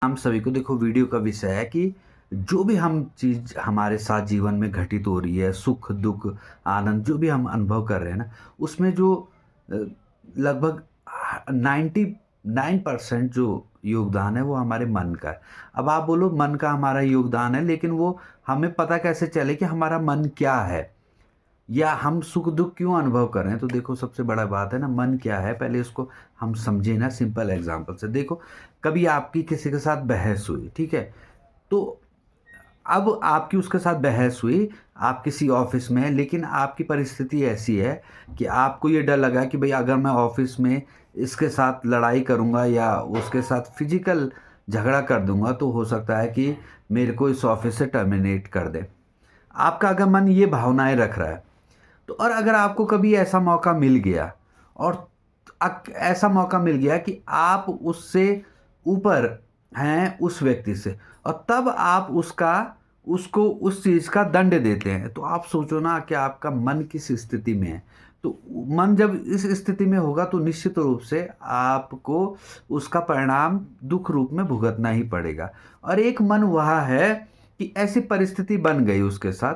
हम सभी को देखो वीडियो का विषय है कि जो भी हम चीज़ हमारे साथ जीवन में घटित हो रही है, सुख, दुःख, आनंद जो भी हम अनुभव कर रहे हैं ना, उसमें जो अ, लगभग 99% जो योगदान है वो हमारे मन का है। अब आप बोलो मन का हमारा योगदान है, लेकिन वो हमें पता कैसे चले कि हमारा मन क्या है? या हम सुख-दुःख क्यों अनुभव कर रहे हैं? तो देखो सबसे बड़ा बात है ना, मन क्या है पहले इसको हम समझें ना सिंपल एग्ज़ाम्पल से। देखो, कभी आपकी किसी के साथ बहस हुई, ठीक है? तो अब आपकी उसके साथ बहस हुई, आप किसी ऑफ़िस में हैं, लेकिन आपकी परिस्थिति ऐसी है कि आपको ये डर लगा कि भई अगर मैं ऑफ़िस में इसके साथ लड़ाई करूँगा या उसके साथ फ़िज़िकल झगड़ा कर दूँगा, तो हो सकता है कि मेरे को इस ऑफ़िस से टर्मिनेट कर दें। आपका अगर मन ये भावनाएँ रख रहा है, तो और अगर आपको कभी ऐसा मौका मिल गया और ऐसा मौका मिल गया कि आप उससे ऊपर हैं उस व्यक्ति से और तब आप उसको उस चीज़ का दंड देते हैं, तो आप सोचो ना कि आपका मन किस स्थिति में है। तो मन जब इस स्थिति में होगा तो निश्चित रूप से आपको उसका परिणाम दुःख रूप में भुगतना ही पड़ेगा। और एक मन वह है कि ऐसी परिस्थिति बन गई उसके साथ,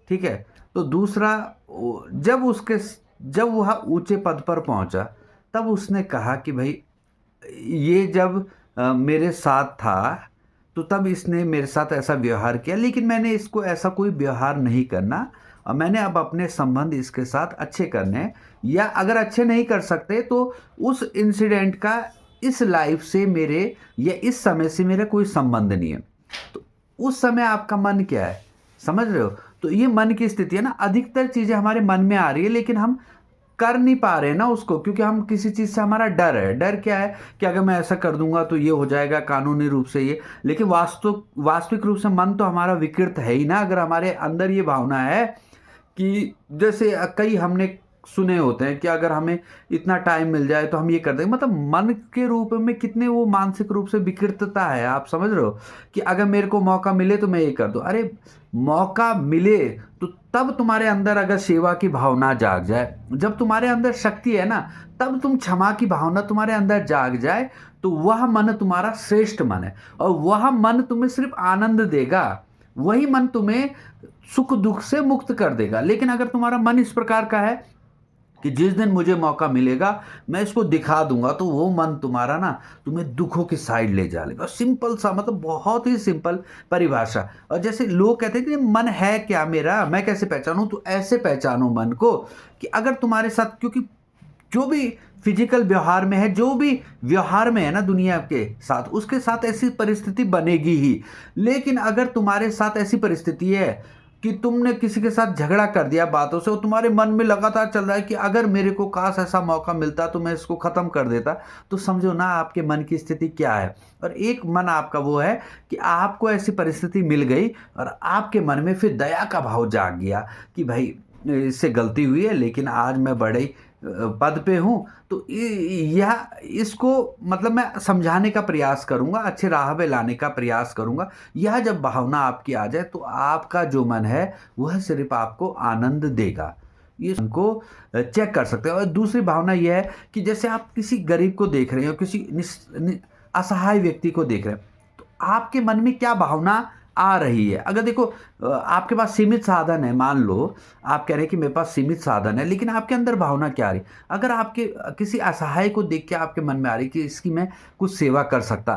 ठीक है? तो दूसरा जब वह ऊँचे पद पर पहुँचा, तब उसने कहा कि भई ये जब मेरे साथ था, तो तब इसने मेरे साथ ऐसा व्यवहार किया, लेकिन मैंने इसको ऐसा कोई व्यवहार नहीं करना और मैंने अब अपने संबंध इसके साथ अच्छे करने हैं या अगर अच्छे नहीं कर सकते तो उस इंसिडेंट का इस लाइफ़ से मेरे या इस समय से मेरा कोई संबंध नहीं है। तो उस समय आपका मन क्या है? समझ रहे हो? तो ये मन की स्थिति है ना, अधिकतर चीज़ें हमारे मन में आ रही है लेकिन हम कर नहीं पा रहे हैं ना उसको क्योंकि हम किसी चीज़ से हमारा डर है। डर क्या है कि अगर मैं ऐसा कर दूँगा तो ये हो जाएगा कानूनी रूप से ये। लेकिन वास्तविक रूप से मन तो हमारा विकृत है ही ना, अगर हमारे अंदर ये भावना है कि जैसे कई हमने सुने होते हैं कि अगर हमें इतना टाइम मिल जाए तो हम ये कर देंगे, मतलब मन के रूप में कितने वो मानसिक रूप से विकृतता है, आप समझ रहे हो कि अगर मेरे को मौका मिले तो मैं ये कर दूं। अरे मौका मिले तो तब तुम्हारे अंदर अगर सेवा की भावना जाग जाए, जब तुम्हारे अंदर शक्ति है ना, तब तुम क्षमा की भावना तुम्हारे अंदर जाग जाए, तो वह मन तुम्हारा श्रेष्ठ मन है और वह मन तुम्हें सिर्फ आनंद देगा, वही मन तुम्हें सुख दुख से मुक्त कर देगा। लेकिन अगर तुम्हारा मन इस प्रकार का है कि जिस दिन मुझे मौका मिलेगा मैं इसको दिखा दूंगा, तो वो मन तुम्हारा ना तुम्हें दुखों की साइड ले जा लेगा। सिंपल सा, मतलब बहुत ही सिंपल परिभाषा। और जैसे लोग कहते हैं कि मन है क्या मेरा, मैं कैसे पहचानूं, तो ऐसे पहचानो मन को कि अगर तुम्हारे साथ, क्योंकि जो भी फिजिकल व्यवहार में है, जो भी व्यवहार में है ना दुनिया के साथ, उसके साथ ऐसी परिस्थिति बनेगी ही। लेकिन अगर तुम्हारे साथ ऐसी परिस्थिति है कि तुमने किसी के साथ झगड़ा कर दिया बातों से और तुम्हारे मन में लगातार चल रहा है कि अगर मेरे को काश ऐसा मौका मिलता तो मैं इसको ख़त्म कर देता, तो समझो ना आपके मन की स्थिति क्या है। और एक मन आपका वो है कि आपको ऐसी परिस्थिति मिल गई और आपके मन में फिर दया का भाव जाग गया कि भाई इससे गलती हुई है लेकिन आज मैं बड़े पद पे हूँ, तो यह इसको मतलब मैं समझाने का प्रयास करूँगा, अच्छे राह पे लाने का प्रयास करूँगा। यह जब भावना आपकी आ जाए तो आपका जो मन है वह सिर्फ़ आपको आनंद देगा। ये उनको चेक कर सकते हैं। और दूसरी भावना ये है कि जैसे आप किसी गरीब को देख रहे हो, किसी असहाय व्यक्ति को देख रहे हैं, तो आपके मन में क्या भावना आ रही है? अगर देखो आपके पास सीमित साधन है, मान लो आप कह रहे हैं कि मेरे पास सीमित साधन है, लेकिन आपके अंदर भावना क्या आ रही है? अगर आपके किसी असहाय को देख के आपके मन में आ रही है कि इसकी मैं कुछ सेवा कर सकता,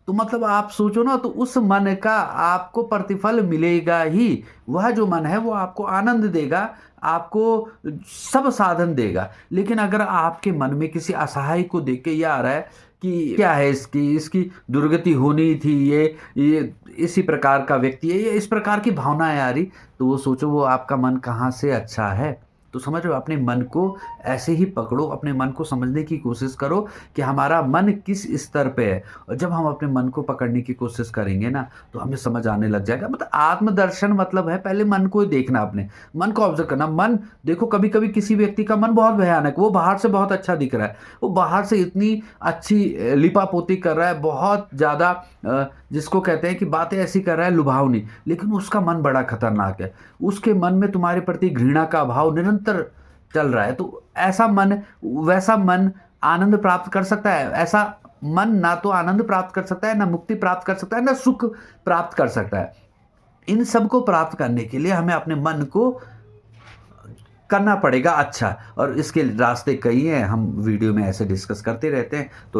तो मतलब आप सोचो ना, तो उस मन का आपको प्रतिफल मिलेगा ही। वह जो मन है वो आपको आनंद देगा, आपको सब साधन देगा। लेकिन अगर आपके मन में किसी असहाय को देख के ये आ रहा है कि क्या है इसकी दुर्गति होनी थी, ये इसी प्रकार का व्यक्ति है, ये इस प्रकार की भावनाएँ आ रही, तो वो सोचो वो आपका मन कहाँ से अच्छा है। तो समझ रहे हो, अपने मन को ऐसे ही पकड़ो, अपने मन को समझने की कोशिश करो कि हमारा मन किस स्तर पे है। और जब हम अपने मन को पकड़ने की कोशिश करेंगे ना, तो हमें समझ आने लग जाएगा। मतलब आत्मदर्शन मतलब है पहले मन को देखना, अपने मन को ऑब्ज़र्व करना। मन देखो, कभी-कभी किसी व्यक्ति का मन बहुत भयानक, वो बाहर से बहुत अच्छा दिख रहा है। वो बाहर से इतनी अच्छी लिपा-पोती कर रहा है, बहुत ज़्यादा जिसको कहते हैं कि बातें ऐसी कर रहा है लुभावनी, लेकिन उसका मन बड़ा खतरनाक है। उसके मन में तुम्हारे प्रति घृणा का भाव निरंतर चल रहा है। तो ऐसा मन, वैसा मन आनंद प्राप्त कर सकता है? ऐसा मन ना तो आनंद प्राप्त कर सकता है, ना मुक्ति प्राप्त कर सकता है, ना सुख प्राप्त कर सकता है। इन सब को प्राप्त करने के लिए हमें अपने मन को करना पड़ेगा अच्छा, और इसके रास्ते कई हैं, हम वीडियो में ऐसे डिस्कस करते रहते हैं। तो